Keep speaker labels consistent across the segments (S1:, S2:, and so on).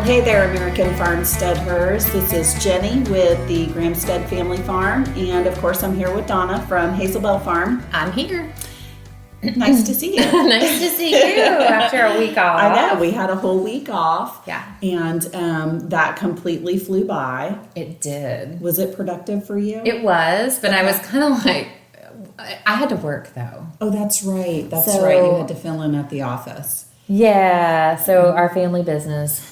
S1: Hey there, American Farmsteadhers. This is Jenny with the Gramstead Family Farm, and of course I'm here with Donna from Hazelbell Farm.
S2: I'm here.
S1: Nice to see you.
S2: Nice to see you after a week off.
S1: I know, we had a whole week off.
S2: Yeah.
S1: And that completely flew by.
S2: It did.
S1: Was it productive for you?
S2: It was, but I was kind of like, I had to work though.
S1: Oh, that's right. That's
S2: So-
S1: right. You had to fill in at the office.
S2: Yeah, so our family business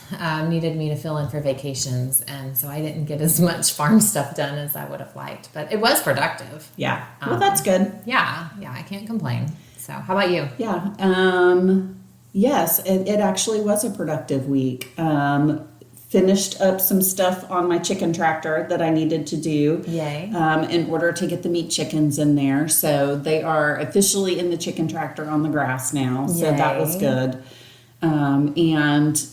S2: needed me to fill in for vacations, and so I didn't get as much farm stuff done as I would have liked, but it was productive.
S1: Yeah. Well, that's good.
S2: Yeah, I can't complain. So how about you?
S1: Yeah. Yes, it actually was a productive week. Finished up some stuff on my chicken tractor that I needed to do.
S2: Yay.
S1: In order to get the meat chickens in there. So they are officially in the chicken tractor on the grass now. So that was
S2: Yay.
S1: good. And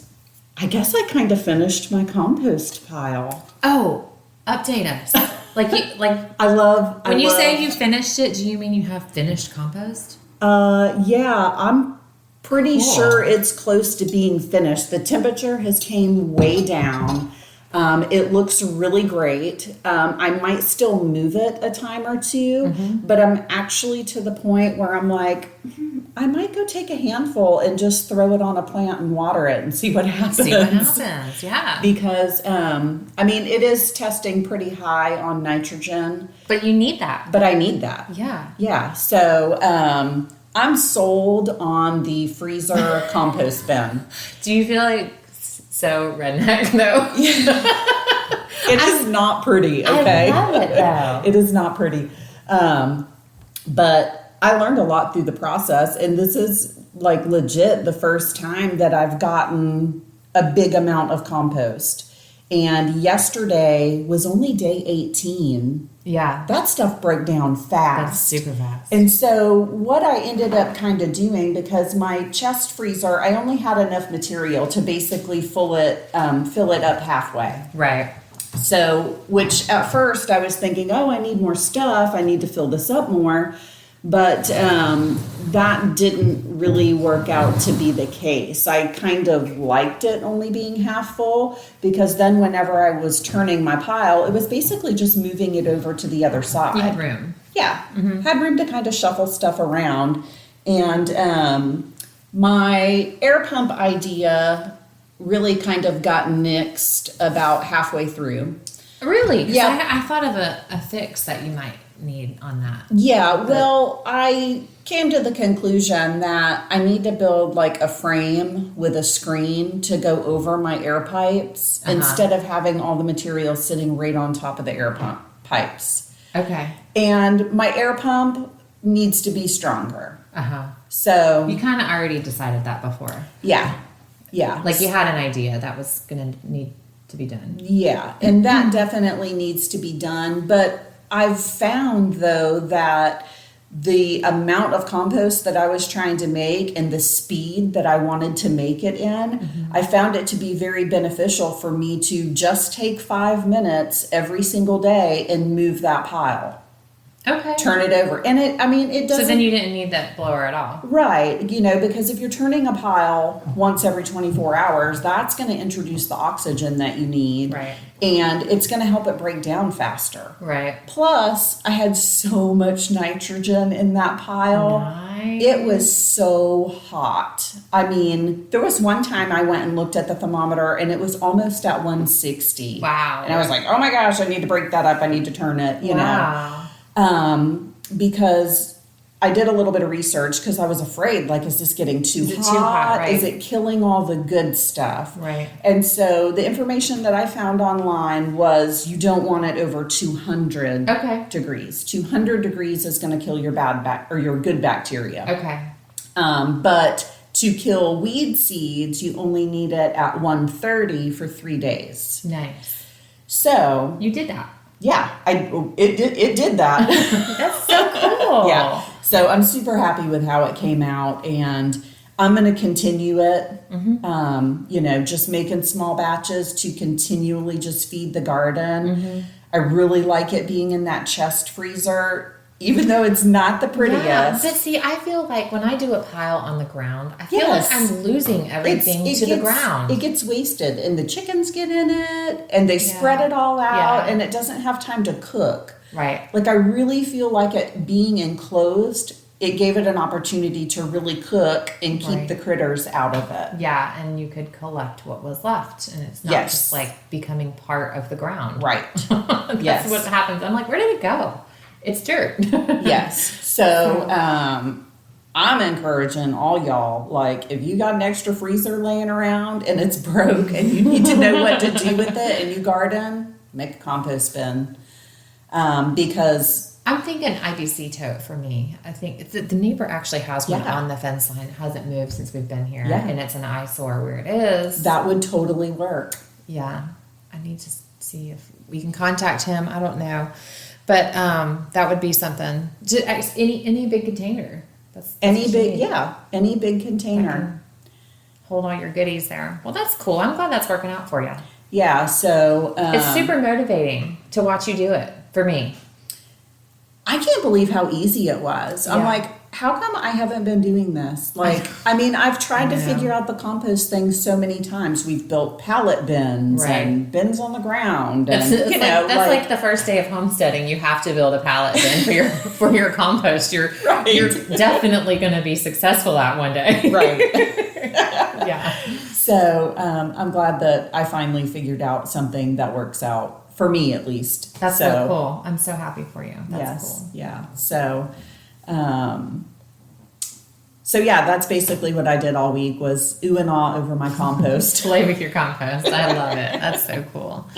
S1: I guess I kind of finished my compost pile.
S2: Oh, update us. Like when you say you finished it, do you mean you have finished compost?
S1: Yeah, I'm pretty
S2: Cool.
S1: sure it's close to being finished. The temperature has came way down. It looks really great. I might still move it a time or two, but I'm actually to the point where I'm like, I might go take a handful and just throw it on a plant and water it and see what happens.
S2: See what happens, yeah.
S1: Because, it is testing pretty high on nitrogen,
S2: But you need that.
S1: but I need that.
S2: Yeah.
S1: Yeah, so I'm sold on the freezer compost bin.
S2: Do you feel like so redneck though?
S1: It is not pretty, okay?
S2: I love it though.
S1: It is not pretty. But I learned a lot through the process, and this is like legit the first time that I've gotten a big amount of compost. And yesterday was only day 18.
S2: Yeah.
S1: That stuff broke down fast.
S2: That's super fast.
S1: And so what I ended up kind of doing, because my chest freezer, I only had enough material to basically fill it up halfway.
S2: Right.
S1: So, which at first I was thinking, oh, I need more stuff. I need to fill this up more. But that didn't really work out to be the case. I kind of liked it only being half full, because then whenever I was turning my pile, it was basically just moving it over to the other side.
S2: You had room.
S1: Yeah, had room to kind of shuffle stuff around. And my air pump idea really kind of got nixed about halfway through.
S2: Really? 'Cause
S1: Yeah.
S2: I thought of a fix that you might need on that.
S1: Yeah, well, I came to the conclusion that I need to build like a frame with a screen to go over my air pipes instead of having all the material sitting right on top of the air pump pipes.
S2: Okay.
S1: And my air pump needs to be stronger.
S2: Uh-huh.
S1: So,
S2: You kind of already decided that before.
S1: yeah.
S2: Like you had an idea that was going to need to be done.
S1: Yeah, and that definitely needs to be done. But I've found, though, that the amount of compost that I was trying to make and the speed that I wanted to make it in, I found it to be very beneficial for me to just take 5 minutes every single day and move that pile.
S2: Okay.
S1: Turn it over. And it doesn't...
S2: So then you didn't need that blower at all.
S1: Right, because if you're turning a pile once every 24 hours, that's going to introduce the oxygen that you need.
S2: Right.
S1: And it's going to help it break down faster.
S2: Right.
S1: Plus, I had so much nitrogen in that pile.
S2: Nice.
S1: It was so hot. There was one time I went and looked at the thermometer and it was almost at 160.
S2: Wow.
S1: And I was like, oh my gosh, I need to break that up. I need to turn it,
S2: Wow.
S1: because I did a little bit of research because I was afraid, like, is this getting too hot?
S2: Is it too hot, right.
S1: Is it killing all the good stuff?
S2: Right.
S1: And so the information that I found online was you don't want it over 200 degrees. 200 degrees is going to kill your your good bacteria.
S2: Okay.
S1: But to kill weed seeds, you only need it at 130 for 3 days.
S2: Nice.
S1: So
S2: You did that.
S1: yeah, it did that.
S2: That's so cool.
S1: Yeah. So I'm super happy with how it came out, and I'm going to continue it. Just making small batches to continually just feed the garden. I really like it being in that chest freezer. even though it's not the prettiest.
S2: Yeah, but see, I feel like when I do a pile on the ground, I feel like I'm losing everything the ground.
S1: It gets wasted, and the chickens get in it, and they spread it all out, and it doesn't have time to cook.
S2: Right.
S1: Like, I really feel like it being enclosed, it gave it an opportunity to really cook and keep the critters out of it.
S2: Yeah, and you could collect what was left, and it's not just like becoming part of the ground.
S1: Right.
S2: That's what happens. I'm like, where did it go? It's dirt.
S1: Yes. So, I'm encouraging all y'all, like, if you got an extra freezer laying around and it's broke and you need to know what to do with it and you garden, make a compost bin. Because
S2: I'm thinking IBC tote for me. I think the neighbor actually has one on the fence line. It hasn't moved since we've been here.
S1: Yeah.
S2: And it's an eyesore where it is.
S1: That would totally work.
S2: Yeah. I need to see if we can contact him. I don't know. But that would be something. Any big container. That's
S1: any big container.
S2: Hold all your goodies there. Well, that's cool. I'm glad that's working out for you.
S1: Yeah, so
S2: it's super motivating to watch you do it for me.
S1: I can't believe how easy it was. I'm like, how come I haven't been doing this? Like, I mean, I've tried to figure out the compost thing so many times. We've built pallet bins and bins on the ground. And,
S2: that's like the first day of homesteading. You have to build a pallet bin for your compost. You're definitely going to be successful at one day.
S1: Right.
S2: Yeah.
S1: So I'm glad that I finally figured out something that works out. For me, at least.
S2: That's so cool. I'm so happy for you. That's cool.
S1: Yeah. So, that's basically what I did all week was ooh and ah over my compost.
S2: Play with your compost. I love it. That's so cool.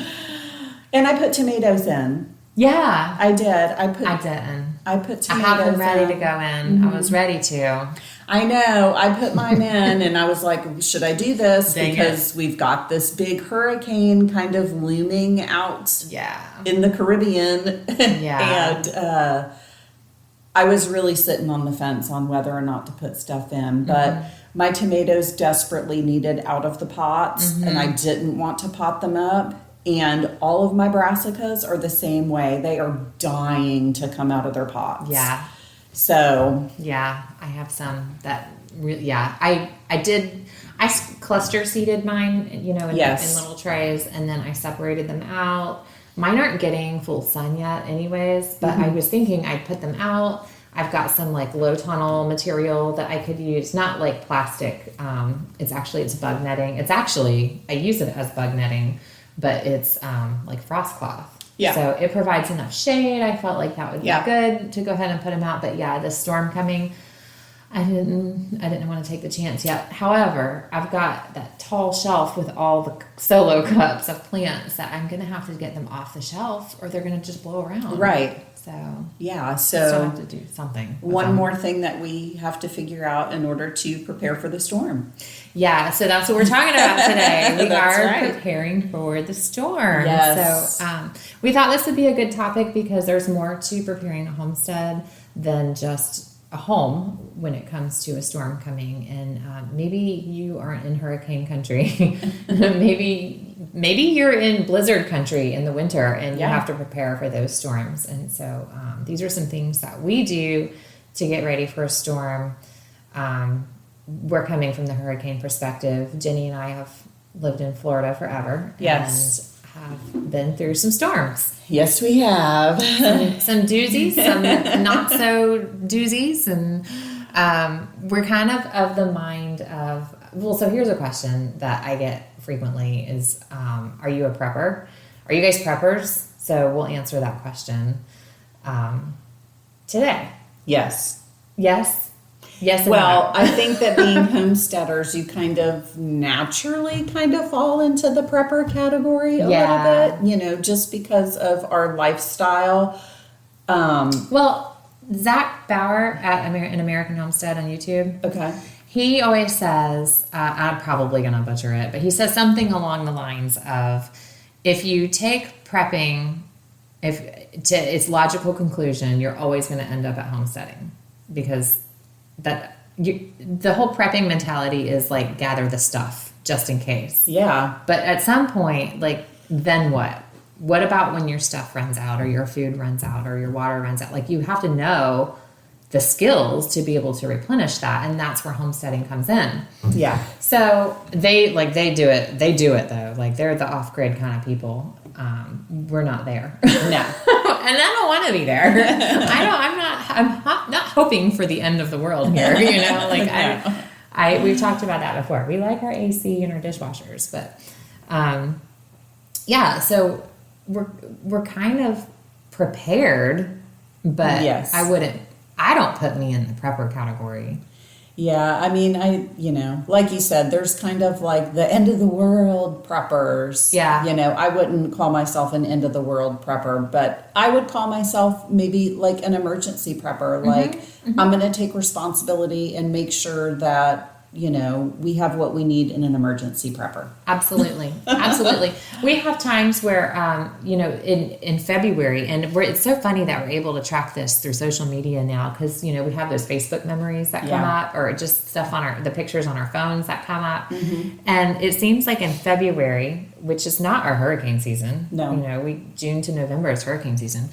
S1: And I put tomatoes in.
S2: Yeah.
S1: I did. I put tomatoes in.
S2: I have them ready to go in. Mm-hmm. I was ready to.
S1: I know. I put mine in and I was like, should I do this? Because we've got this big hurricane kind of looming out in the Caribbean. Yeah. And I was really sitting on the fence on whether or not to put stuff in. But my tomatoes desperately needed out of the pots and I didn't want to pot them up. And all of my brassicas are the same way. They are dying to come out of their pots.
S2: Yeah.
S1: So
S2: yeah, I have some that really, I cluster seeded mine, in little trays, and then I separated them out. Mine aren't getting full sun yet anyways, but I was thinking I'd put them out. I've got some like low tunnel material that I could use, not like plastic. It's bug netting. I use it as bug netting, but it's like frost cloth. Yeah. So it provides enough shade. I felt like that would be good to go ahead and put them out. But the storm coming, I didn't want to take the chance yet. However, I've got that tall shelf with all the solo cups of plants that I'm going to have to get them off the shelf or they're going to just blow around.
S1: Right.
S2: So
S1: still
S2: have to do something.
S1: One more thing that we have to figure out in order to prepare for the storm.
S2: Yeah, so that's what we're talking about today. We are preparing for the storm.
S1: Yes.
S2: So we thought this would be a good topic because there's more to preparing a homestead than just a home when it comes to a storm coming. And maybe you aren't in hurricane country. Maybe you're in blizzard country in the winter and you have to prepare for those storms. And so these are some things that we do to get ready for a storm. We're coming from the hurricane perspective. Jenny and I have lived in Florida forever.
S1: Yes.
S2: And have been through some storms.
S1: Yes, we have.
S2: Some doozies, some not so doozies. And we're kind of the mind of, so here's a question that I get frequently is, are you a prepper? Are you guys preppers? So we'll answer that question today.
S1: Yes.
S2: Yes? Yes.
S1: Well, I think that being homesteaders, you kind of naturally fall into the prepper category a little bit, just because of our lifestyle.
S2: Well, Zach Bauer at An American Homestead on YouTube.
S1: Okay.
S2: He always says, I'm probably going to butcher it, but he says something along the lines of, if you take prepping, to its logical conclusion, you're always going to end up at homesteading because the whole prepping mentality is like gather the stuff just in case.
S1: Yeah.
S2: But at some point, then what? what about when your stuff runs out or your food runs out or your water runs out? Like, you have to know the skills to be able to replenish that. And that's where homesteading comes in.
S1: Yeah.
S2: So they do it. They do it though. Like, they're the off-grid kind of people. We're not there.
S1: No.
S2: And I don't want to be there. I'm not hoping for the end of the world here, you know, like no. We've talked about that before. We like our AC and our dishwashers, but, yeah, so we're kind of prepared, but
S1: yes.
S2: I don't put me in the prepper category.
S1: Yeah, I mean, like you said, there's kind of like the end of the world preppers.
S2: Yeah.
S1: You know, I wouldn't call myself an end of the world prepper, but I would call myself maybe like an emergency prepper. Like, I'm going to take responsibility and make sure that, you know, we have what we need in an emergency prepper.
S2: Absolutely. Absolutely. We have times where, you know, in February, and it's so funny that we're able to track this through social media now, because, you know, we have those Facebook memories that come up, or just stuff on the pictures on our phones that come up. And it seems like in February, which is not our hurricane season.
S1: No.
S2: You know, June to November is hurricane season.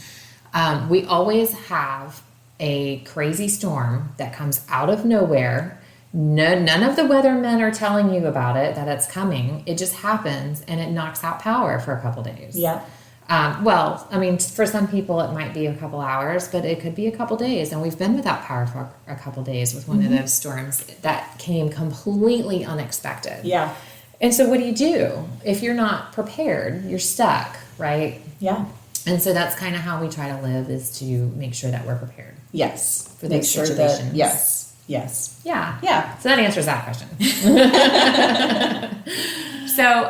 S2: We always have a crazy storm that comes out of nowhere. None of the weathermen are telling you about it, that it's coming. It just happens, and it knocks out power for a couple days.
S1: Yeah.
S2: Well, I mean, for some people it might be a couple hours, but it could be a couple days. And we've been without power for a couple days with one of those storms that came completely unexpected.
S1: Yeah.
S2: And so what do? If you're not prepared, you're stuck, right?
S1: Yeah.
S2: And so that's kind of how we try to live, is to make sure that we're prepared.
S1: Yes.
S2: For those situations.
S1: Yes.
S2: Yeah.
S1: Yeah.
S2: So that answers that question. So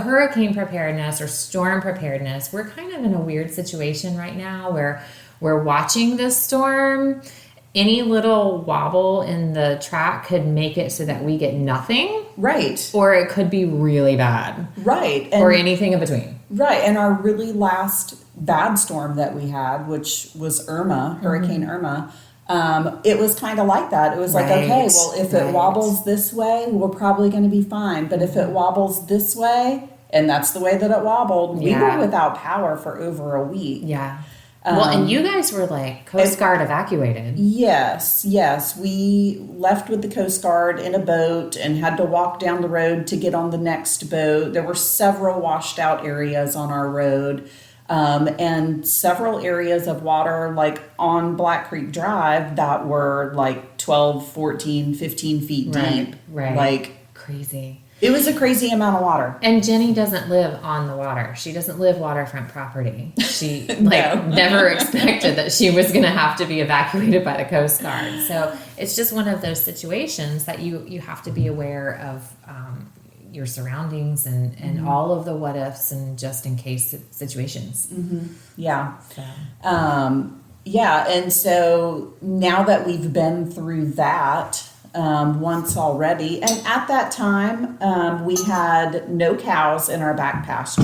S2: hurricane preparedness or storm preparedness, we're kind of in a weird situation right now where we're watching this storm. Any little wobble in the track could make it so that we get nothing.
S1: Right.
S2: Or it could be really bad.
S1: Right.
S2: Or anything in between.
S1: Right. And our really last bad storm that we had, which was Hurricane Irma, it was kind of like that. It was like, okay, well, if it wobbles this way, we're probably going to be fine. But if it wobbles this way, and that's the way that it wobbled, we were without power for over a week.
S2: Yeah. Well, and you guys were like Coast Guard evacuated.
S1: Yes. We left with the Coast Guard in a boat and had to walk down the road to get on the next boat. There were several washed out areas on our road. And several areas of water, like on Black Creek Drive, that were like 12, 14, 15 feet deep.
S2: Right.
S1: Like,
S2: crazy.
S1: It was a crazy amount of water.
S2: And Jenny doesn't live on the water. She doesn't live waterfront property. She never expected that she was going to have to be evacuated by the Coast Guard. So it's just one of those situations that you have to be aware of, your surroundings and all of the what ifs and just in case situations.
S1: Yeah.
S2: So.
S1: And so now that we've been through that once already, and at that time we had no cows in our back pasture,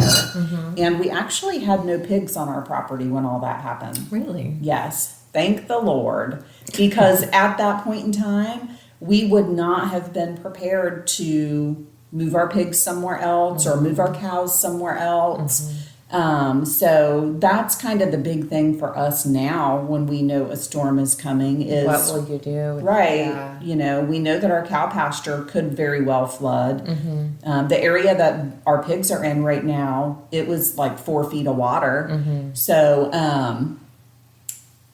S1: and we actually had no pigs on our property when all that happened.
S2: Really?
S1: Yes. Thank the Lord. Because at that point in time, we would not have been prepared to move our pigs somewhere else or move our cows somewhere else. So that's kind of the big thing for us now when we know a storm is coming is
S2: what will you do?
S1: Right.
S2: Yeah.
S1: You know, we know that our cow pasture could very well flood. The area that our pigs are in right now, it was like 4 feet of water. So,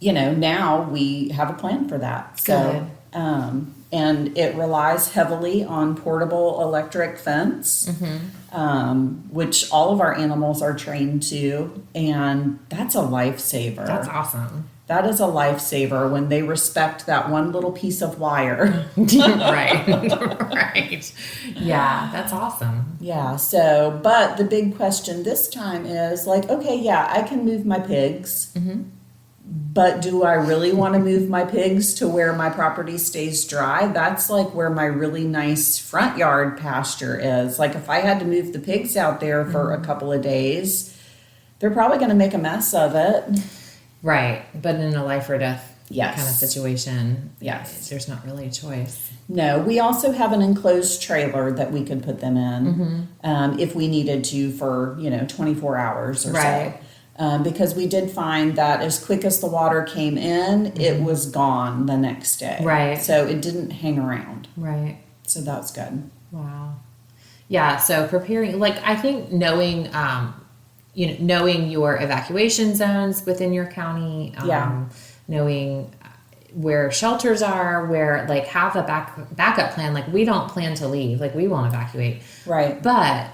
S1: now we have a plan for that. So, and it relies heavily on portable electric fence, which all of our animals are trained to, and that's a lifesaver.
S2: That's awesome.
S1: That is a lifesaver when they respect that one little piece of wire.
S2: Right. Yeah, that's awesome.
S1: Yeah, so, but the big question this time is like, okay, yeah, I can move my pigs. But do I really want to move my pigs to where my property stays dry? That's like where my really nice front yard pasture is. Like if I had to move the pigs out there for a couple of days, they're probably going to make a mess of it.
S2: Right. But in a life or death
S1: Yes.
S2: kind of situation.
S1: Yes.
S2: There's not really a choice.
S1: No, we also have an enclosed trailer that we could put them in if we needed to for, 24 hours or
S2: Right.
S1: so. Because we did find that as quick as the water came in, it was gone the next day.
S2: Right.
S1: So it didn't hang around.
S2: Right.
S1: So that's good.
S2: Wow. Yeah. So preparing, I think knowing, knowing your evacuation zones within your county, knowing where shelters are, where have a backup plan. We don't plan to leave, we won't evacuate.
S1: Right.
S2: But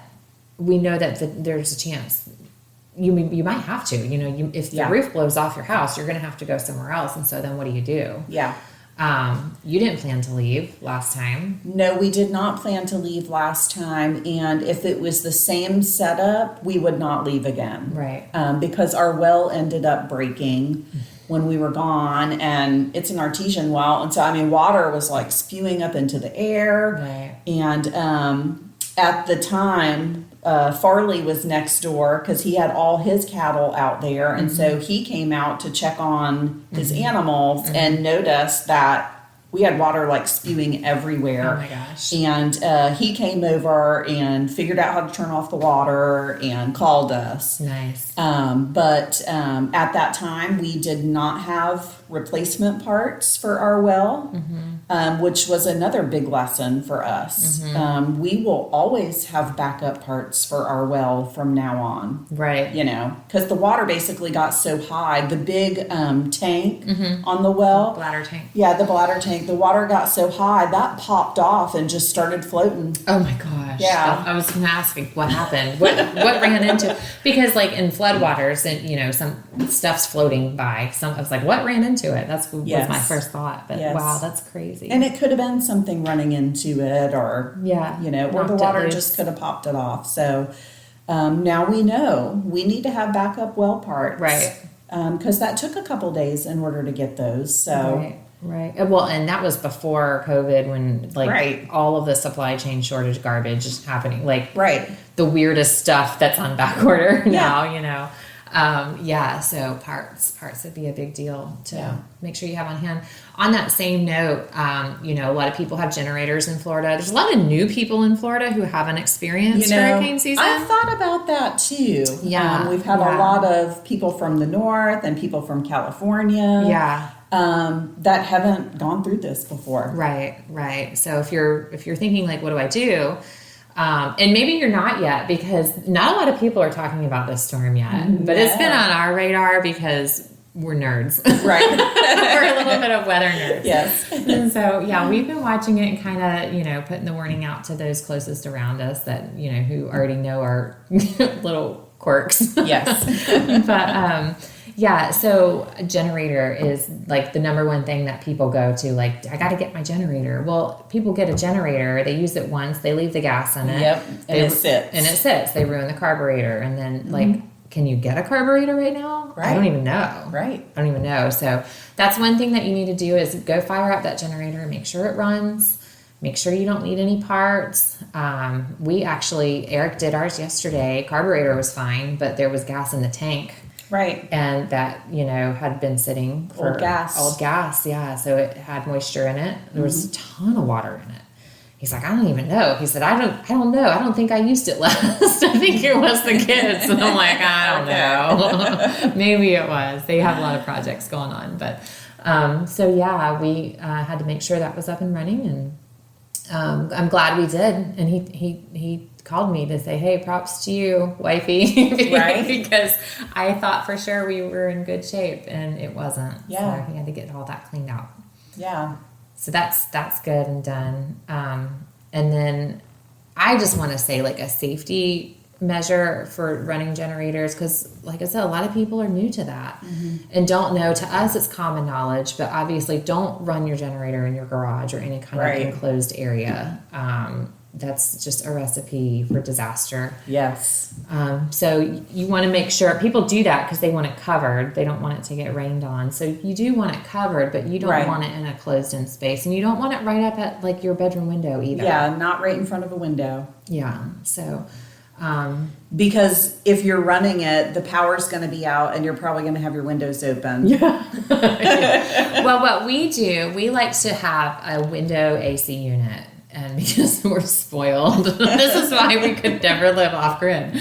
S2: we know that there's a chance you might have to, if the roof blows off your house, you're going to have to go somewhere else. And so then what do you do?
S1: Yeah.
S2: You didn't plan to leave last time.
S1: No, we did not plan to leave last time. And if it was the same setup, we would not leave again.
S2: Right.
S1: Because our well ended up breaking when we were gone, and it's an artesian well. And so, water was spewing up into the air.
S2: Right.
S1: And at the time, Farley was next door because he had all his cattle out there. And so he came out to check on his animals and noticed that we had water spewing everywhere.
S2: Oh my gosh.
S1: And he came over and figured out how to turn off the water and called us.
S2: Nice.
S1: But at that time, we did not have replacement parts for our well, which was another big lesson for us. We will always have backup parts for our well from now on.
S2: Right.
S1: Because the water basically got so high. The big tank on the well.
S2: Bladder tank.
S1: Yeah, the bladder tank. The water got so high, that popped off and just started floating.
S2: Oh my gosh.
S1: Yeah.
S2: I was going to ask what happened. What ran into, because in floodwaters and, some stuff's floating by. I was what ran into it? That's was my first thought. But wow, that's crazy.
S1: And it could have been something running into it or, or the water just could have popped it off. So now we know we need to have backup well parts.
S2: Right.
S1: Because that took a couple days in order to get those. So.
S2: Right. Well, and that was before COVID when all of the supply chain shortage garbage is happening. The weirdest stuff that's on back order now, so parts would be a big deal to make sure you have on hand. On that same note, a lot of people have generators in Florida. There's a lot of new people in Florida who haven't experienced hurricane season.
S1: I've thought about that too.
S2: Yeah.
S1: We've had a lot of people from the north and people from California.
S2: Yeah.
S1: That haven't gone through this before.
S2: Right. So if you're thinking what do I do? And maybe you're not yet, because not a lot of people are talking about this storm yet, but it's been on our radar because we're nerds.
S1: Right.
S2: We're a little bit of weather nerds.
S1: Yes.
S2: And so, we've been watching it and kind of, putting the warning out to those closest around us that, who already know our little quirks.
S1: Yes.
S2: But, so a generator is the number one thing that people go to. I got to get my generator. Well, people get a generator, they use it once, they leave the gas in it.
S1: Yep. And it sits.
S2: They ruin the carburetor. And then can you get a carburetor right now?
S1: Right.
S2: I don't even know.
S1: Right.
S2: I don't even know. So that's one thing that you need to do is go fire up that generator, make sure it runs. Make sure you don't need any parts. Eric did ours yesterday. Carburetor was fine, but there was gas in the tank.
S1: Right.
S2: And that, had been sitting for
S1: old gas.
S2: Yeah. So it had moisture in it. There was a ton of water in it. He's like, I don't even know. He said, I don't know. I don't think I used it last. I think it was the kids. And I'm like, I don't know. Maybe it was. They have a lot of projects going on. But, we had to make sure that was up and running. And I'm glad we did. And he called me to say, hey, props to you, wifey.
S1: Right.
S2: Because I thought for sure we were in good shape, and it wasn't.
S1: Yeah.
S2: So he had to get all that cleaned out.
S1: Yeah.
S2: So that's good and done. And then I just want to say a safety measure for running generators, because like I said, a lot of people are new to that and don't know. To us, it's common knowledge, but obviously don't run your generator in your garage or any kind of enclosed area. That's just a recipe for disaster.
S1: Yes.
S2: So you want to make sure people do that because they want it covered. They don't want it to get rained on. So you do want it covered, but you don't want it in a closed-in space, and you don't want it right up at your bedroom window either.
S1: Yeah, not right in front of a window.
S2: Yeah. So
S1: Because if you're running it, the power's going to be out and you're probably going to have your windows open.
S2: Yeah. Well, what we do, we like to have a window AC unit. And because we're spoiled, this is why we could never live off grid.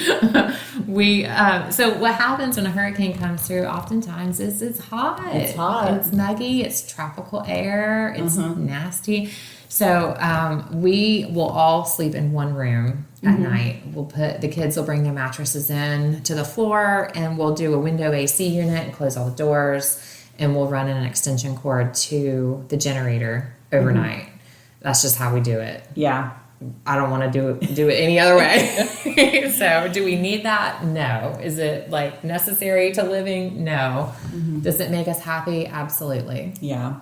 S2: So what happens when a hurricane comes through oftentimes is it's hot.
S1: It's hot.
S2: It's muggy. It's tropical air. It's nasty. So we will all sleep in one room at night. The kids will bring their mattresses in to the floor, and we'll do a window AC unit and close all the doors, and we'll run an extension cord to the generator overnight. That's just how we do it.
S1: Yeah.
S2: I don't want to do it any other way. So do we need that? No. Is it like necessary to living? No. Does it make us happy? Absolutely.
S1: Yeah.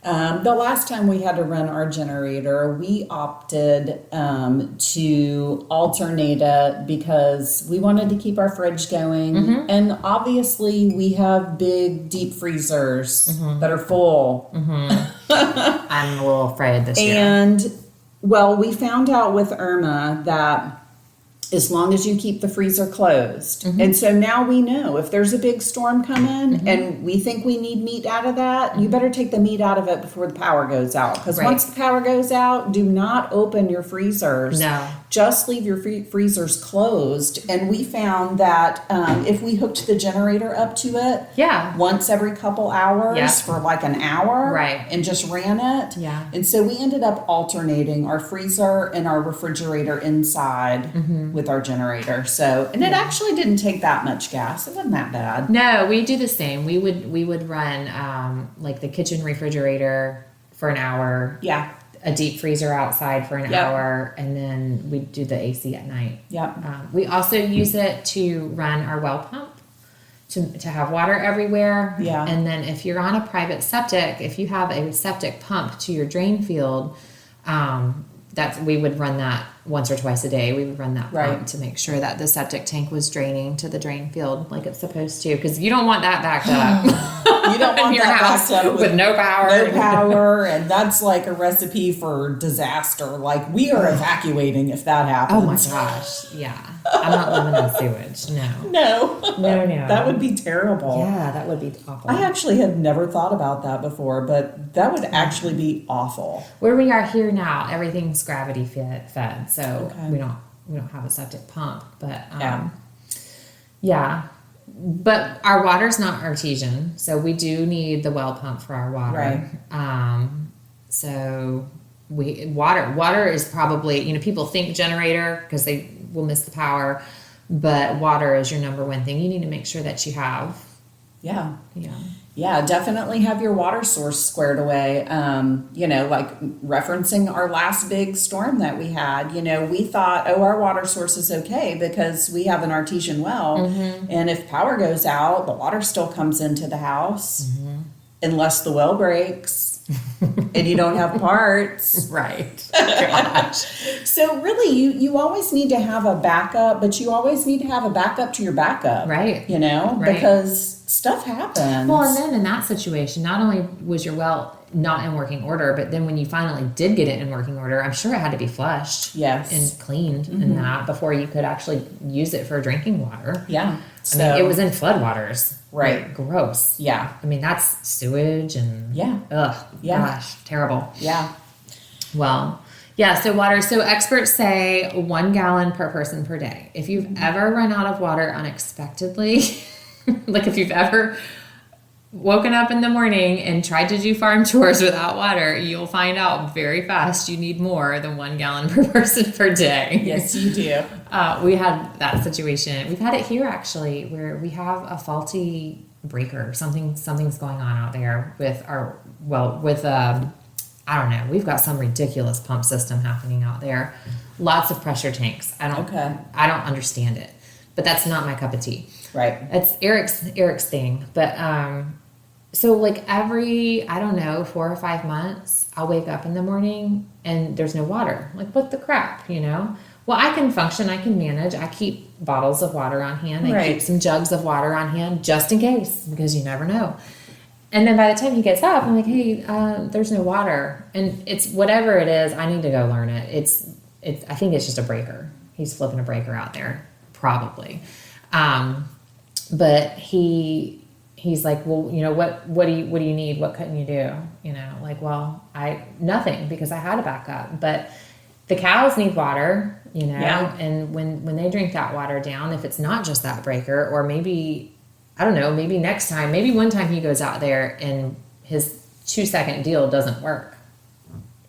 S1: The last time we had to run our generator, we opted to alternate it because we wanted to keep our fridge going. And obviously we have big deep freezers that are full.
S2: I'm a little afraid this year.
S1: And, well, we found out with Irma that as long as you keep the freezer closed. And so now we know if there's a big storm coming and we think we need meat out of that, you better take the meat out of it before the power goes out. Because once the power goes out, do not open your freezers.
S2: No.
S1: Just leave your freezers closed. And we found that if we hooked the generator up to it once every couple hours for like an hour and just ran it.
S2: Yeah.
S1: And so we ended up alternating our freezer and our refrigerator inside with our generator. So, and it actually didn't take that much gas. It wasn't that bad.
S2: No, we do the same. We would run like the kitchen refrigerator for an hour.
S1: Yeah.
S2: A deep freezer outside for an hour, and then we do the AC at night. We also use it to run our well pump to have water everywhere. And then if you're on a private septic, if you have a septic pump to your drain field, we would run that once or twice a day. We would run that pump to make sure that the septic tank was draining to the drain field like it's supposed to, because you don't want that backed up.
S1: You don't want
S2: your
S1: that
S2: house
S1: backed up
S2: with no power.
S1: No power, and that's like a recipe for disaster. Like, we are evacuating if that happens.
S2: Oh my gosh, yeah. I'm not living in sewage.
S1: No. That would be terrible.
S2: Yeah, that would be awful.
S1: I actually had never thought about that before, but that would actually be awful.
S2: Where we are here now, everything's gravity fed, so we don't have a septic pump. But but our water's not artesian, so we do need the well pump for our water. So water is probably, people think generator because they will miss the power, but water is your number one thing you need to make sure that you have. Yeah, definitely have your water source squared away. Like referencing our last big storm that we had, we thought, our water source is okay because we have an artesian well. And if power goes out, the water still comes into the house unless the well breaks. And you don't have parts. Gosh.
S1: So really, you always need to have a backup, but you always need to have a backup to your backup. Because stuff happens.
S2: Well, and then in that situation, not only was your well not in working order, but then when you finally did get it in working order, I'm sure it had to be flushed. And cleaned and that before you could actually use it for drinking water.
S1: So,
S2: I mean, it was in floodwaters.
S1: Right.
S2: Gross.
S1: I
S2: mean, that's sewage and gosh, terrible. Well, so water. So experts say 1 gallon per person per day. If you've ever run out of water unexpectedly, like if you've ever woken up in the morning and tried to do farm chores without water, you'll find out very fast you need more than 1 gallon per person per day.
S1: Yes, you do.
S2: We had that situation. We've had it here actually, where we have a faulty breaker. Something's going on out there with I don't know. We've got some ridiculous pump system happening out there. Lots of pressure tanks. I don't understand it, but that's not my cup of tea. It's Eric's thing. But so like every 4 or 5 months, I'll wake up in the morning and there's no water. Like, what the crap, Well, I can function. I can manage. I keep bottles of water on hand. I keep some jugs of water on hand just in case, because you never know. And then by the time he gets up, I'm like, hey, there's no water. And it's whatever it is, I need to go learn it. I think it's just a breaker. he's flipping a breaker out there, probably. But he's like, well, you know, what do you need? What couldn't you do? You know, like, well, nothing, because I had a backup. But the cows need water, you know, and when they drink that water down, if it's not just that breaker, or maybe, I don't know, maybe next time, maybe one time he goes out there and his 2-second deal doesn't work.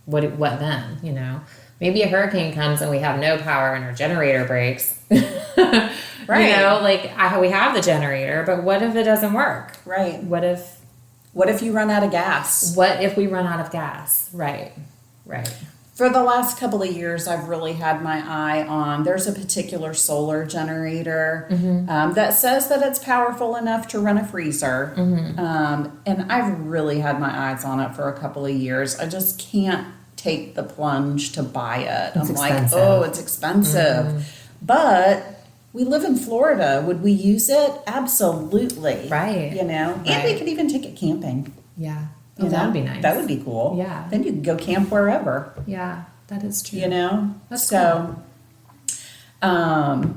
S2: What then, you know? Maybe a hurricane comes and we have no power and our generator breaks. Right. You know, like we have the generator, but what if it doesn't work?
S1: Right.
S2: What if
S1: you run out of gas?
S2: What if we run out of gas? Right.
S1: For the last couple of years, I've really had my eye on, there's a particular solar generator that says that it's powerful enough to run a freezer. And I've really had my eyes on it for a couple of years. I just can't take the plunge to buy it.
S2: It's expensive.
S1: Like, oh, it's expensive. But we live in Florida. Would we use it? Absolutely.
S2: Right.
S1: You know, and we could even take it camping.
S2: Yeah. Oh, that would be nice.
S1: That would be cool.
S2: Yeah.
S1: Then you could go camp wherever.
S2: Yeah, that is true.
S1: You know?
S2: That's
S1: cool. But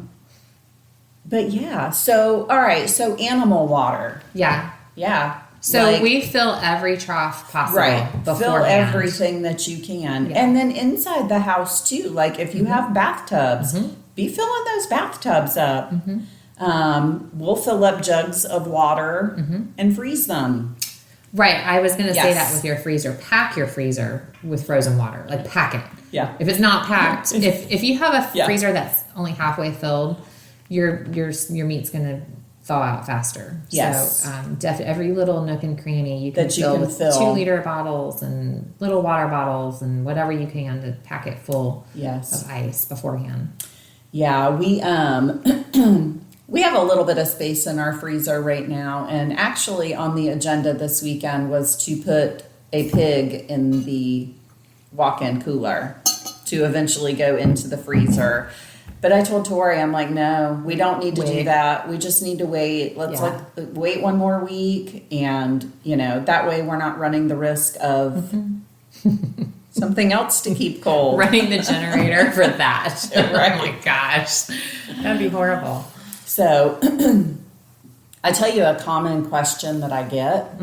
S1: yeah, so, all right, so animal water.
S2: Yeah.
S1: Yeah.
S2: So we fill every trough possible.
S1: Right.
S2: Beforehand.
S1: Fill everything that you can.
S2: Yeah.
S1: And then inside the house too, like if you have bathtubs, be filling those bathtubs up. We'll fill up jugs of water and freeze them.
S2: Right. I was going to say that with your freezer. Pack your freezer with frozen water. Like, pack it.
S1: Yeah.
S2: If it's not packed, if you have a freezer that's only halfway filled, your meat's going to thaw out faster.
S1: Yes.
S2: So every little nook and cranny you can fill with 2-liter bottles and little water bottles and whatever you can to pack it full of ice beforehand.
S1: Yeah, we we have a little bit of space in our freezer right now, and actually on the agenda this weekend was to put a pig in the walk-in cooler to eventually go into the freezer. But I told Tori, I'm like, no, we don't need to do that. We just need to wait. Let's wait one more week, and you know, that way we're not running the risk of something else to keep cold.
S2: Running the generator for that.
S1: Right.
S2: Oh my gosh, that'd be horrible.
S1: So, I tell you a common question that I get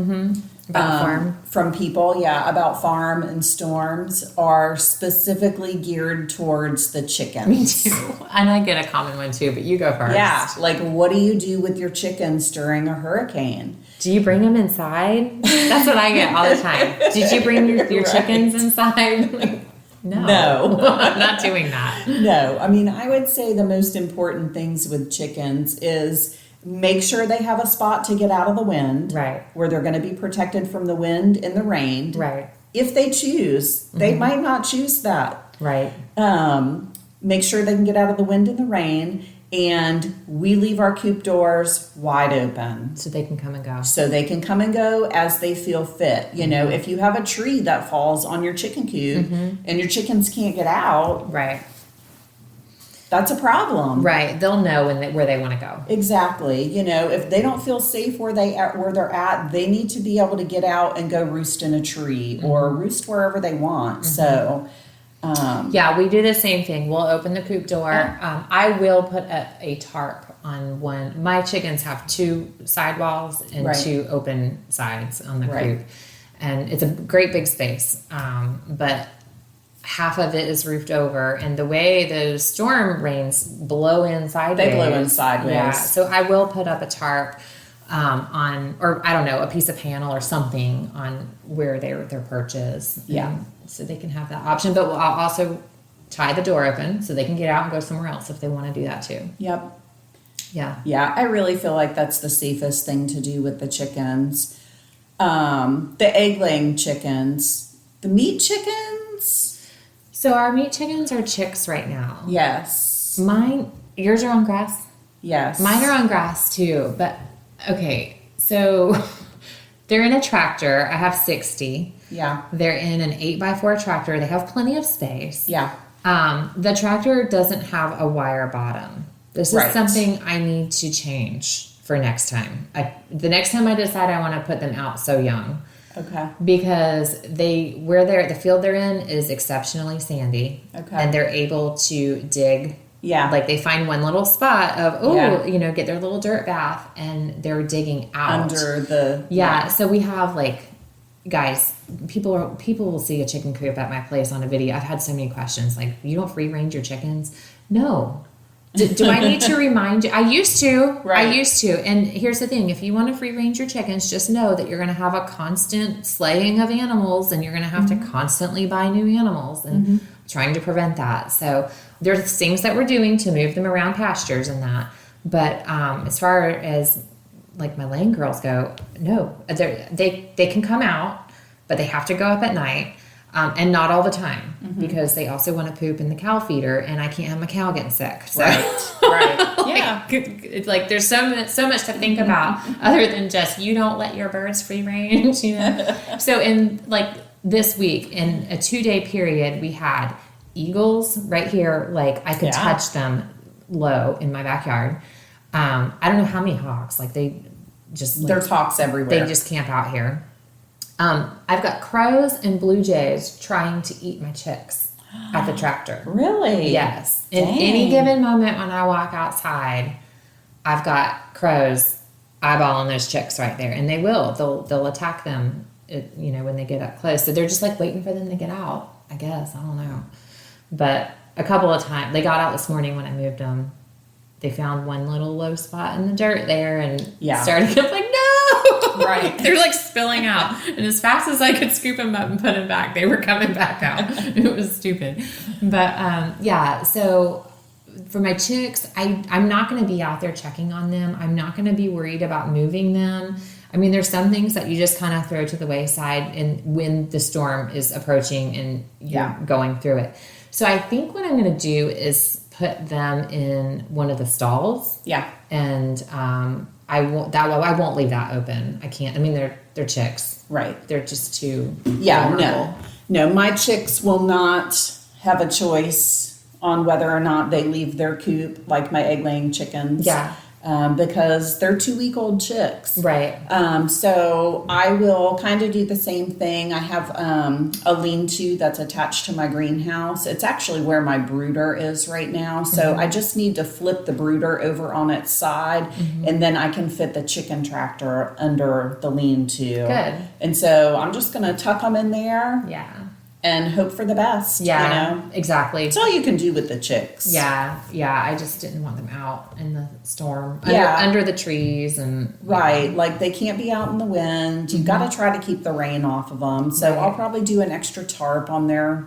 S2: about farm
S1: from people, about farm and storms are specifically geared towards the chickens.
S2: Me too. And I get a common one too, but you go first.
S1: Yeah, like what do you do with your chickens during a hurricane?
S2: Do you bring them inside? That's what I get all the time. Did you bring your chickens inside? No, I'm not doing that.
S1: No, I mean, I would say the most important things with chickens is make sure they have a spot to get out of the wind.
S2: Right.
S1: Where they're going to be protected from the wind and the rain.
S2: Right.
S1: If they choose, they might not choose that.
S2: Right.
S1: Make sure they can get out of the wind and the rain. And we leave our coop doors wide open.
S2: So they can come and go.
S1: So they can come and go as they feel fit. You know, if you have a tree that falls on your chicken coop and your chickens can't get out.
S2: Right.
S1: That's a problem.
S2: Right. They'll know where they want to go.
S1: Exactly. You know, if they don't feel safe where they're at, they need to be able to get out and go roost in a tree or roost wherever they want. So...
S2: we do the same thing. We'll open the coop door. I will put a tarp on one. My chickens have 2 sidewalls and 2 open sides on the coop. And it's a great big space. But half of it is roofed over. And the way those storm rains blow in sideways.
S1: They blow in sideways.
S2: Yeah. So I will put up a tarp or I don't know, a piece of panel or something on where their perch is.
S1: Yeah.
S2: So they can have that option, but I'll also tie the door open so they can get out and go somewhere else if they want to do that too.
S1: Yep.
S2: Yeah.
S1: Yeah, I really feel like that's the safest thing to do with the chickens. The egg-laying chickens. The meat chickens?
S2: So our meat chickens are chicks right now.
S1: Yes.
S2: Yours are on grass?
S1: Yes.
S2: Mine are on grass too, but okay, so they're in a tractor. I have 60.
S1: Yeah.
S2: They're in an 8x4 tractor. They have plenty of space.
S1: Yeah.
S2: The tractor doesn't have a wire bottom. This is something I need to change for next time. The next time I decide I want to put them out so young.
S1: Okay.
S2: Because the field they're in is exceptionally sandy.
S1: Okay.
S2: And they're able to dig
S1: Yeah.
S2: Like they find one little spot of,
S1: Yeah.
S2: you know, get their little dirt bath, and they're digging out.
S1: Under the...
S2: Yeah. So we have like, guys, people will see a chicken coop at my place on a video. I've had so many questions like, you don't free range your chickens? No. Do I need to remind you? I used to.
S1: Right.
S2: I used to. And here's the thing. If you want to free range your chickens, just know that you're going to have a constant slaying of animals, and you're going to have to constantly buy new animals, and trying to prevent that. So there's things that we're doing to move them around pastures and that. But as far as like my laying girls go, no, they can come out, but they have to go up at night. And not all the time, because they also want to poop in the cow feeder, and I can't have my cow getting sick. So.
S1: Right. Yeah.
S2: It's like there's so much to think about other than just you don't let your birds free range, you know. So in like this week, in a 2-day period, we had eagles right here. Like I could touch them low in my backyard. I don't know how many hawks. Like they just like,
S1: there's hawks everywhere.
S2: They just camp out here. I've got crows and blue jays trying to eat my chicks at the tractor.
S1: Really?
S2: Yes. In
S1: Dang.
S2: any given moment when I walk outside, I've got crows eyeballing those chicks right there, and they will. They'll attack them, you know, when they get up close. So they're just like waiting for them to get out. I guess I don't know, but a couple of times they got out this morning when I moved them. They found one little low spot in the dirt there and started up like, no!
S1: Right.
S2: They're like spilling out. And as fast as I could scoop them up and put them back, they were coming back out. It was stupid. But so for my chicks, I'm not going to be out there checking on them. I'm not going to be worried about moving them. I mean, there's some things that you just kind of throw to the wayside and when the storm is approaching and you're going through it. So I think what I'm going to do is put them in one of the stalls. Yeah. And I won't leave that open. I can't. I mean, they're chicks. Right. They're just too vulnerable.
S1: No, my chicks will not have a choice on whether or not they leave their coop, like my egg-laying chickens. Yeah. Because they're 2-week-old chicks. Right. So I will kind of do the same thing. I have a lean-to that's attached to my greenhouse. It's actually where my brooder is right now. So I just need to flip the brooder over on its side, and then I can fit the chicken tractor under the lean-to. Good. And so I'm just going to tuck them in there. Yeah. And hope for the best. Yeah, you know? Exactly. That's all you can do with the chicks. Yeah, I just didn't want them out in the storm. Under the trees and right. Like they can't be out in the wind. You've got to try to keep the rain off of them. So I'll probably do an extra tarp on their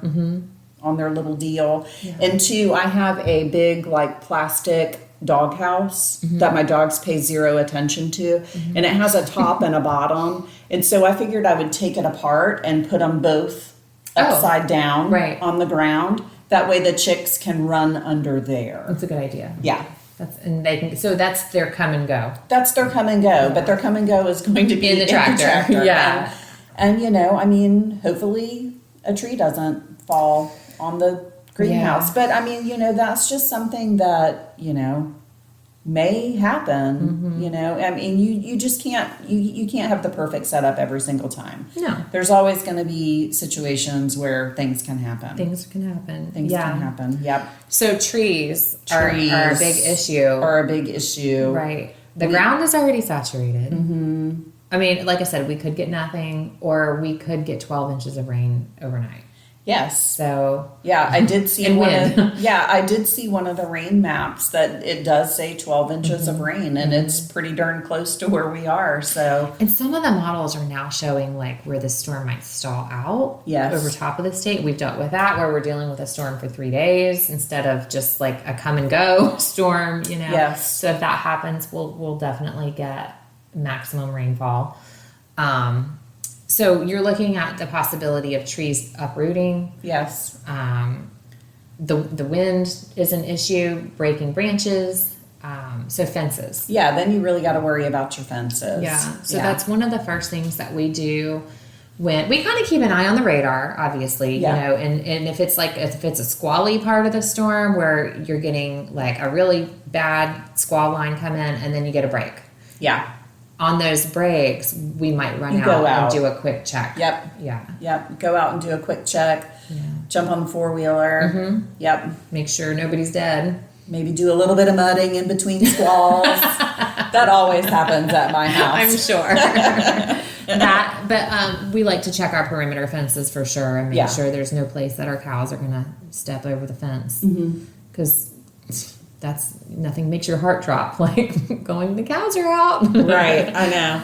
S1: little deal. Yeah. And 2, I have a big like plastic doghouse that my dogs pay zero attention to, and it has a top and a bottom. And so I figured I would take it apart and put them both upside down on the ground. That way the chicks can run under there. That's a good idea. Yeah. So that's their come and go. That's their come and go, but their come and go is going to be in the tractor. Yeah. And you know, I mean, hopefully a tree doesn't fall on the greenhouse. Yeah. But I mean, you know, that's just something that, you know, may happen. You know, I mean, you just can't you can't have the perfect setup every single time. No, there's always going to be situations where things can happen. Things can happen. Yep. So trees are a big issue. Right. The ground is already saturated. I mean, like I said, we could get nothing, or we could get 12 inches of rain overnight. Yes. So I did see I did see one of the rain maps that it does say 12 inches of rain, and it's pretty darn close to where we are. So, and some of the models are now showing like where the storm might stall out over top of the state. We've dealt with that, where we're dealing with a storm for 3 days instead of just like a come and go storm, you know. Yes. So if that happens, we'll definitely get maximum rainfall. So you're looking at the possibility of trees uprooting. Yes. The wind is an issue, breaking branches. So fences. Yeah, then you really got to worry about your fences. Yeah. So that's one of the first things that we do when we kind of keep an eye on the radar, obviously, you know, and if it's a squally part of the storm where you're getting like a really bad squall line come in and then you get a break. Yeah. On those breaks, we might run out and do a quick check. Yep. Yeah. Yep. Go out and do a quick check. Yeah. Jump on the 4-wheeler. Yep. Make sure nobody's dead. Maybe do a little bit of mudding in between squalls. That always happens at my house.
S2: I'm sure. But we like to check our perimeter fences for sure and make sure there's no place that our cows are going to step over the fence. Because that's nothing makes your heart drop like going, the cows are out.
S1: Right, I know.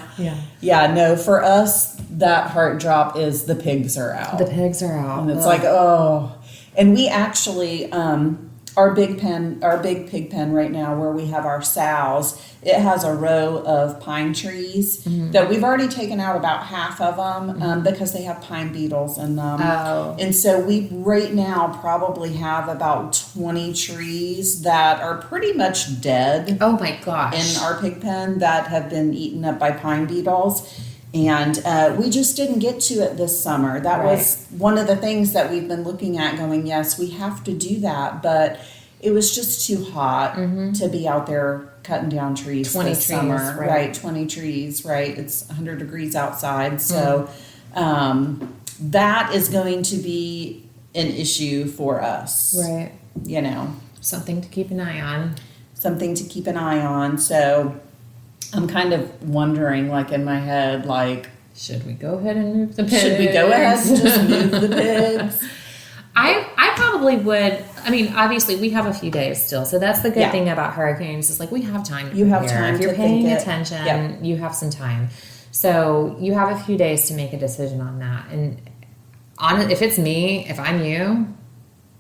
S1: Yeah, no, for us, that heart drop is the pigs are out.
S2: The pigs are out.
S1: And it's like, oh. And we actually, our big pig pen right now where we have our sows, it has a row of pine trees that we've already taken out about half of them because they have pine beetles in them.
S2: Oh.
S1: And so we right now probably have about 20 trees that are pretty much dead.
S2: Oh my gosh.
S1: In our pig pen that have been eaten up by pine beetles. And we just didn't get to it this summer. That was one of the things that we've been looking at going, yes, we have to do that. But it was just too hot to be out there cutting down trees
S2: 20
S1: this
S2: trees,
S1: summer.
S2: right.
S1: 20 trees, right. It's 100 degrees outside. So that is going to be an issue for us.
S2: Right.
S1: You know.
S2: Something to keep an eye on.
S1: So I'm kind of wondering, like, in my head, like,
S2: should we go ahead and move the pigs?
S1: Should we go ahead and just move the pigs?
S2: I probably would. I mean, obviously, we have a few days still, so that's the good thing about hurricanes. Is like we have time. To
S1: you have
S2: prepare.
S1: time.
S2: If you're
S1: to
S2: paying
S1: think
S2: attention, you have some time. So you have a few days to make a decision on that. And if it's me, if I'm you,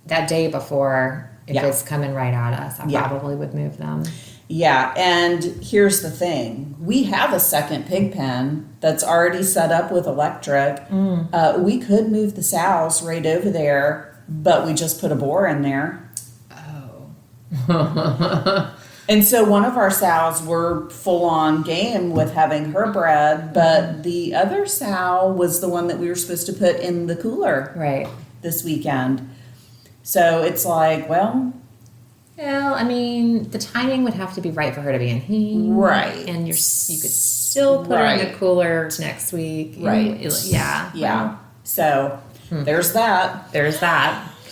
S2: that day before, if it's coming right at us, I probably would move them.
S1: Yeah, and here's the thing. We have a second pig pen that's already set up with electric. We could move the sows right over there, but we just put a bore in there.
S2: Oh.
S1: And so one of our sows were full on game with having her bred, but the other sow was the one that we were supposed to put in the cooler this weekend. So it's like, well,
S2: I mean, the timing would have to be right for her to be in heat.
S1: Right.
S2: And you could still put her in the cooler next week.
S1: Right.
S2: Yeah.
S1: Well, so there's that.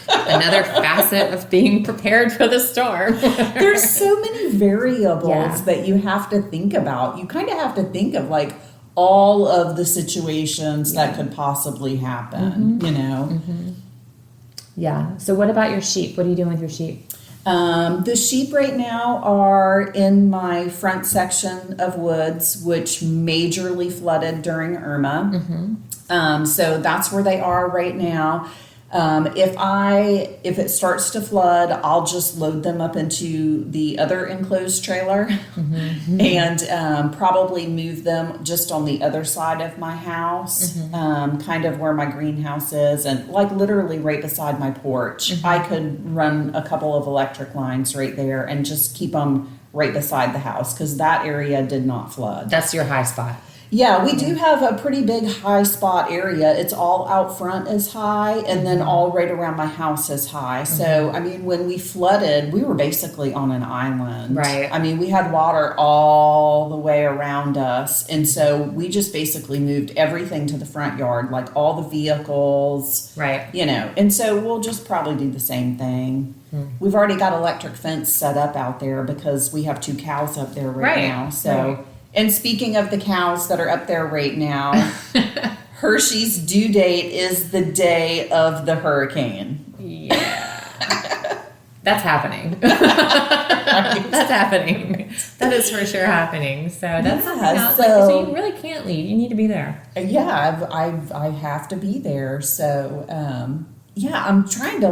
S2: Another facet of being prepared for the storm.
S1: There's so many variables that you have to think about. You kind of have to think of like all of the situations that could possibly happen, you know?
S2: Yeah. So what about your sheep? What are you doing with your sheep?
S1: The sheep right now are in my front section of woods, which majorly flooded during Irma. So that's where they are right now. If it starts to flood, I'll just load them up into the other enclosed trailer and probably move them just on the other side of my house, kind of where my greenhouse is, and like literally right beside my porch. I could run a couple of electric lines right there and just keep them right beside the house because that area did not flood.
S2: That's your high spot.
S1: Yeah, we do have a pretty big high spot area. It's all out front is high, and then all right around my house is high. So, I mean, when we flooded, we were basically on an island.
S2: Right.
S1: I mean, we had water all the way around us, and so we just basically moved everything to the front yard, like all the vehicles.
S2: Right.
S1: You know, and so we'll just probably do the same thing. We've already got electric fence set up out there because we have 2 cows up there right now. So. And speaking of the cows that are up there right now, Hershey's due date is the day of the hurricane.
S2: Yeah. That's happening. That's happening. That is for sure happening. So that's something else. So you really can't leave. You need to be there.
S1: Yeah, I have to be there. So, I'm trying to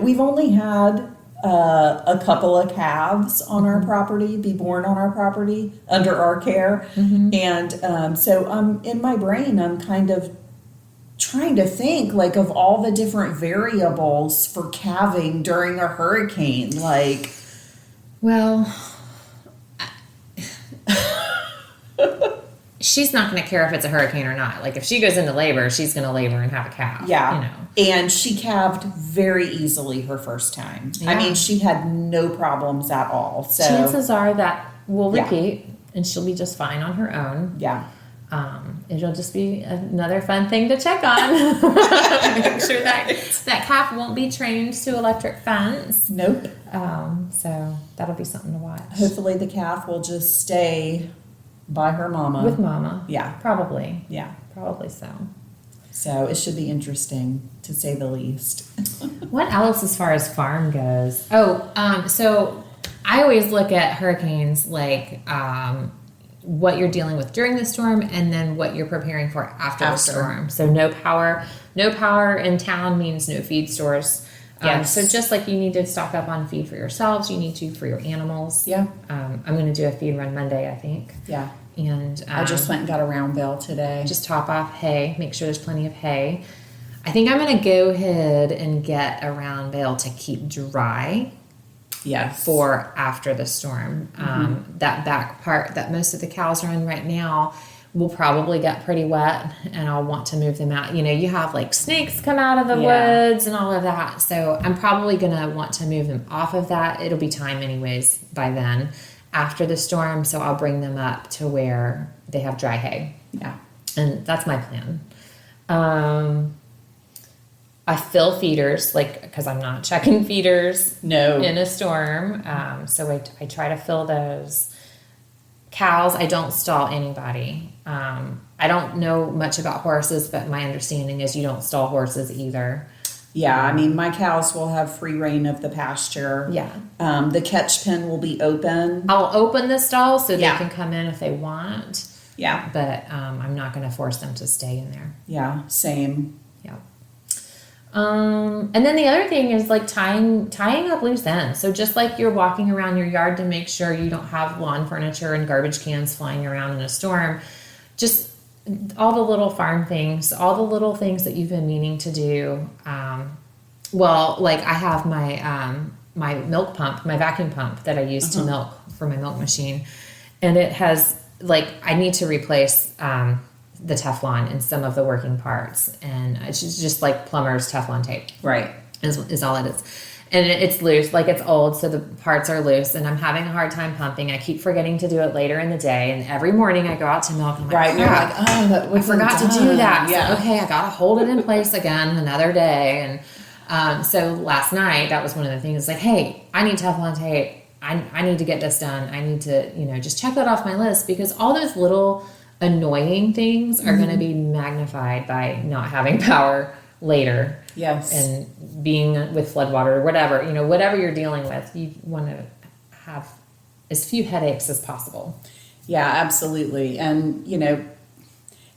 S1: we've only had a couple of calves on our property, be born on our property under our care. And so in my brain, I'm kind of trying to think like of all the different variables for calving during a hurricane. Like,
S2: well, she's not going to care if it's a hurricane or not. Like if she goes into labor, she's going to labor and have a calf.
S1: Yeah.
S2: You know.
S1: And she calved very easily her first time. Yeah. I mean, she had no problems at all. So
S2: chances are that will repeat and she'll be just fine on her own.
S1: Yeah.
S2: It'll just be another fun thing to check on. Make sure that calf won't be trained to electric fence.
S1: Nope.
S2: So that'll be something to watch.
S1: Hopefully the calf will just stay by her mama.
S2: With mama.
S1: Yeah.
S2: Probably.
S1: Yeah.
S2: Probably so.
S1: So it should be interesting, to say the least.
S2: What else as far as farm goes? So I always look at hurricanes like what you're dealing with during the storm and then what you're preparing for after the storm. So no power in town means no feed stores.
S1: Yes.
S2: So just like you need to stock up on feed for yourselves, you need to for your animals.
S1: Yeah.
S2: I'm going to do a feed run Monday, I think.
S1: Yeah.
S2: And
S1: I just went and got a round bale today.
S2: Just top off hay, make sure there's plenty of hay. I think I'm going to go ahead and get a round bale to keep dry.
S1: Yes.
S2: For after the storm. That back part that most of the cows are in right now will probably get pretty wet, and I'll want to move them out. You know, you have like snakes come out of the woods and all of that. So I'm probably going to want to move them off of that. It'll be time anyways by then after the storm. So I'll bring them up to where they have dry hay.
S1: Yeah.
S2: And that's my plan. I fill feeders, because I'm not checking feeders in a storm. So I try to fill those. Cows, I don't stall anybody. I don't know much about horses, but my understanding is you don't stall horses either.
S1: Yeah, I mean, my cows will have free reign of the pasture.
S2: Yeah.
S1: The catch pen will be open.
S2: I'll open the stall so they can come in if they want.
S1: Yeah.
S2: But I'm not going to force them to stay in there.
S1: Yeah, same.
S2: Yeah. And then the other thing is like tying up loose ends. So just like you're walking around your yard to make sure you don't have lawn furniture and garbage cans flying around in a storm, just all the little farm things, all the little things that you've been meaning to do. Like I have my milk pump, my vacuum pump that I use to milk for my milk machine. And it has I need to replace, the Teflon in some of the working parts, and it's just like plumber's Teflon tape.
S1: Right.
S2: Is all it is. And it's loose, it's old, so the parts are loose, and I'm having a hard time pumping. I keep forgetting to do it later in the day, and every morning I go out to milk, and I'm like,
S1: and you're like, oh,
S2: I forgot to do that.
S1: Yeah.
S2: So, okay, I got to hold it in place again another day. And so last night, that was one of the things, hey, I need Teflon tape. I need to get this done. I need to, just check that off my list, because all those little annoying things are going to be magnified by not having power later.
S1: Yes.
S2: And being with floodwater or whatever, whatever you're dealing with, you want to have as few headaches as possible.
S1: Yeah, absolutely. And,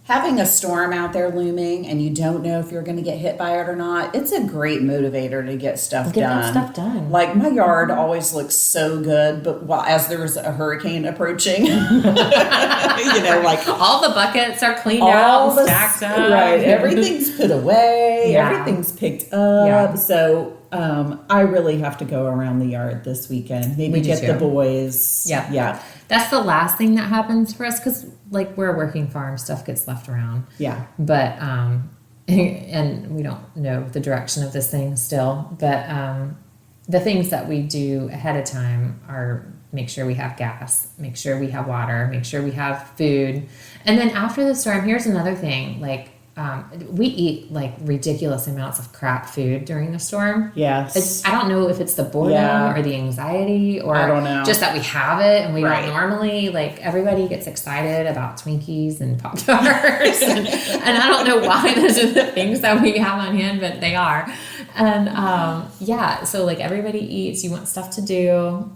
S1: having a storm out there looming and you don't know if you're going to get hit by it or not, it's a great motivator to get stuff done.
S2: Get that stuff done.
S1: My yard always looks so good, but as there's a hurricane approaching, all
S2: the buckets are cleaned out and stacked up.
S1: Right. Everything's put away.
S2: Yeah.
S1: Everything's picked up. Yeah. So I really have to go around the yard this weekend. Maybe get the boys.
S2: Yeah.
S1: Yeah.
S2: That's the last thing that happens for us, because we're a working farm, stuff gets left around.
S1: Yeah.
S2: But and we don't know the direction of this thing still. But the things that we do ahead of time are make sure we have gas, make sure we have water, make sure we have food. And then after the storm, here's another thing, we eat ridiculous amounts of crap food during the storm.
S1: Yes.
S2: I don't know if it's the boredom or the anxiety, or
S1: I don't know.
S2: just that we have it and we don't normally. Everybody gets excited about Twinkies and Pop-Tarts, and I don't know why those are the things that we have on hand, but they are. And so everybody eats. You want stuff to do.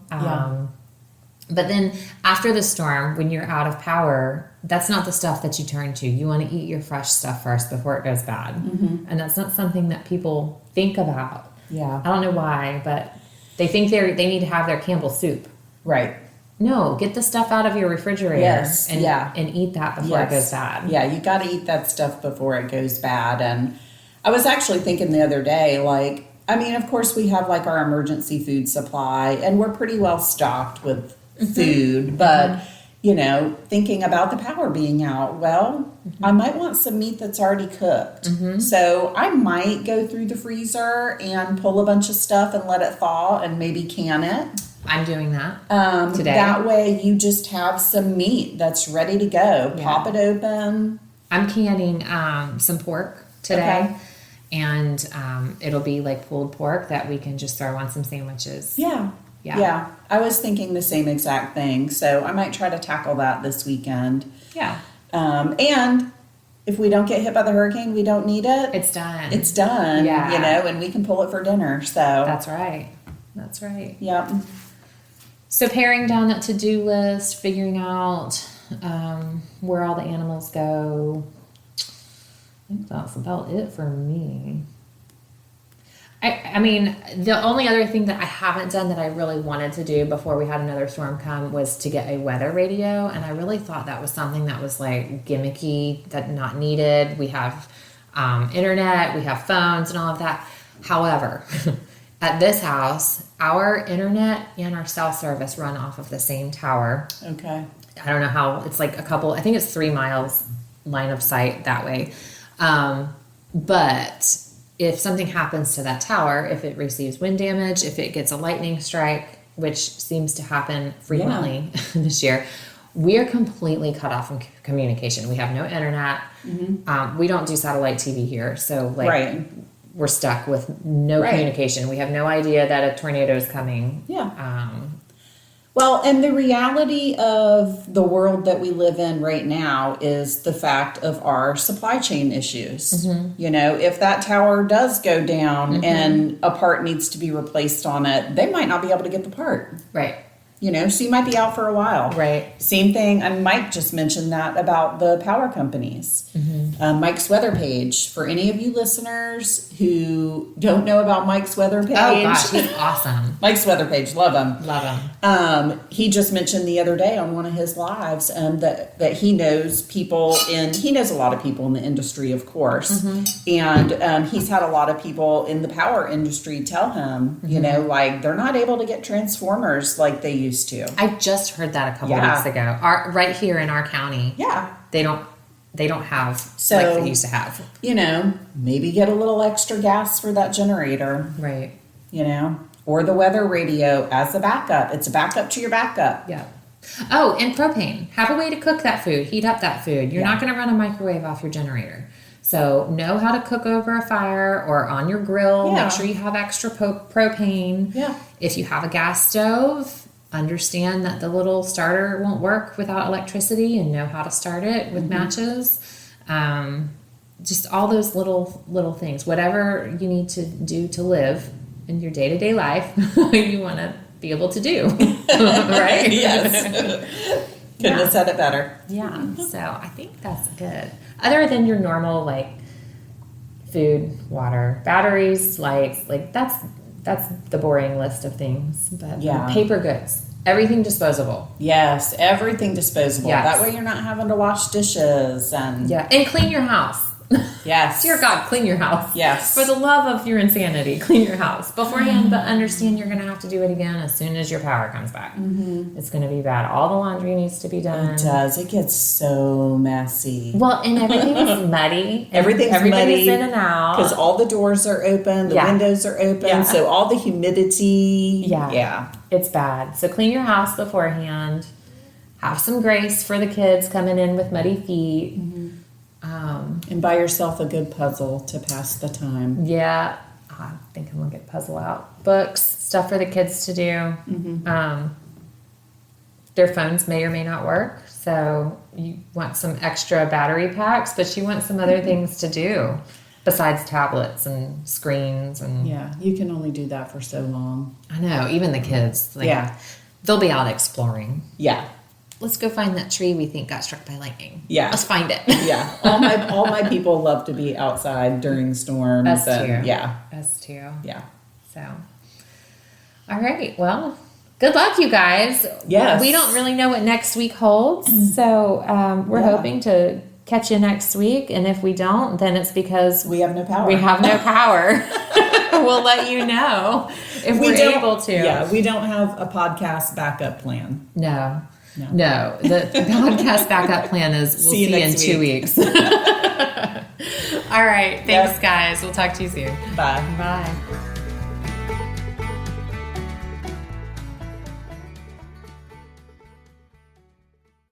S2: But then after the storm, when you're out of power, that's not the stuff that you turn to. You want to eat your fresh stuff first before it goes bad. Mm-hmm. And that's not something that people think about.
S1: Yeah.
S2: I don't know why, but they think they need to have their Campbell soup.
S1: Right.
S2: No, get the stuff out of your refrigerator and eat that before it goes bad.
S1: Yeah, you got to eat that stuff before it goes bad. And I was actually thinking the other day, of course we have our emergency food supply, and we're pretty well stocked with food, but thinking about the power being out, I might want some meat that's already cooked. So I might go through the freezer and pull a bunch of stuff and let it thaw and maybe can it.
S2: I'm doing that today.
S1: That way you just have some meat that's ready to go.
S2: Yeah.
S1: Pop it open.
S2: I'm canning some pork today.
S1: Okay.
S2: And it'll be like pulled pork that we can just throw on some sandwiches.
S1: Yeah. I was thinking the same exact thing. So I might try to tackle that this weekend.
S2: Yeah.
S1: And if we don't get hit by the hurricane, we don't need it.
S2: It's done.
S1: It's done.
S2: Yeah.
S1: You know, and we can pull it for dinner. So
S2: That's right.
S1: Yep.
S2: So paring down that to-do list, figuring out where all the animals go. I think that's about it for me. I mean, the only other thing that I haven't done that I really wanted to do before we had another storm come was to get a weather radio. And I really thought that was something that was like gimmicky, that not needed. We have internet, we have phones and all of that. However, at this house, our internet and our cell service run off of the same tower.
S1: Okay.
S2: I don't know how, it's like I think it's 3 miles line of sight that way. But if something happens to that tower, if it receives wind damage, if it gets a lightning strike, which seems to happen frequently this year, we are completely cut off from communication. We have no internet. Mm-hmm. We don't do satellite TV here. So we're stuck with no communication. We have no idea that a tornado is coming.
S1: Yeah. Well, and the reality of the world that we live in right now is the fact of our supply chain issues. Mm-hmm. You know, if that tower does go down and a part needs to be replaced on it, they might not be able to get the part.
S2: Right.
S1: You know, so you might be out for a while.
S2: Right.
S1: Same thing, and Mike just mentioned that about the power companies. Mm-hmm. Mike's weather page. For any of you listeners who don't know about Mike's weather page.
S2: Oh, gosh, he's awesome.
S1: Mike's weather page, love him.
S2: Love him.
S1: He just mentioned the other day on one of his lives that he knows people he knows a lot of people in the industry, of course. Mm-hmm. And he's had a lot of people in the power industry tell him, you know, like they're not able to get transformers like they used to.
S2: I just heard that a couple weeks ago. Right here in our county.
S1: Yeah.
S2: They don't have
S1: so,
S2: like they used to have.
S1: You know, maybe get a little extra gas for that generator.
S2: Right.
S1: You know, or the weather radio as a backup. It's a backup to your backup.
S2: Yeah. Oh, and propane. Have a way to cook that food, heat up that food. You're not going to run a microwave off your generator. So know how to cook over a fire or on your grill.
S1: Yeah.
S2: Make sure you have extra propane. Yeah. If you have a gas stove, understand that the little starter won't work without electricity and know how to start it with matches. Just all those little things. Whatever you need to do to live in your day-to-day life, you want to be able to do. Right?
S1: Yes. Couldn't have said it better.
S2: Yeah. So I think that's good. Other than your normal, like, food, water, batteries, lights, like, that's the boring list of things. But paper goods. Everything disposable.
S1: Yes, everything disposable.
S2: Yes.
S1: That way you're not having to wash dishes and
S2: clean your house.
S1: Yes.
S2: Dear God, clean your house.
S1: Yes.
S2: For the love of your insanity, clean your house beforehand, but understand you're going to have to do it again as soon as your power comes back. Mm-hmm. It's going to be bad. All the laundry needs to be done.
S1: It does. It gets so messy.
S2: Well, and everything is muddy.
S1: Everything's
S2: Everybody's in and out.
S1: Because all the doors are open, the windows are open, so all the humidity. Yeah.
S2: It's bad. So clean your house beforehand. Have some grace for the kids coming in with muddy feet. Mm-hmm.
S1: And buy yourself a good puzzle to pass the time.
S2: Yeah. I think I'm going to get puzzle out. Books, stuff for the kids to do. Mm-hmm. Their phones may or may not work. So you want some extra battery packs, but you want some other things to do besides tablets and screens. And
S1: yeah, you can only do that for so long.
S2: I know. Even the kids. They'll be out exploring.
S1: Yeah.
S2: Let's go find that tree we think got struck by lightning.
S1: Yeah.
S2: Let's find it.
S1: Yeah. All my people love to be outside during storms.
S2: Us too.
S1: Yeah.
S2: Us too.
S1: Yeah.
S2: So, all right. Well, good luck, you guys.
S1: Yes.
S2: We don't really know what next week holds. So, we're hoping to catch you next week. And if we don't, then it's because
S1: we have no power.
S2: We have no power. We'll let you know if we're able to.
S1: Yeah. We don't have a podcast backup plan.
S2: No. The podcast backup plan is we'll see you in 2 weeks. All right. Thanks, guys. We'll talk to you soon.
S1: Bye.
S2: Bye.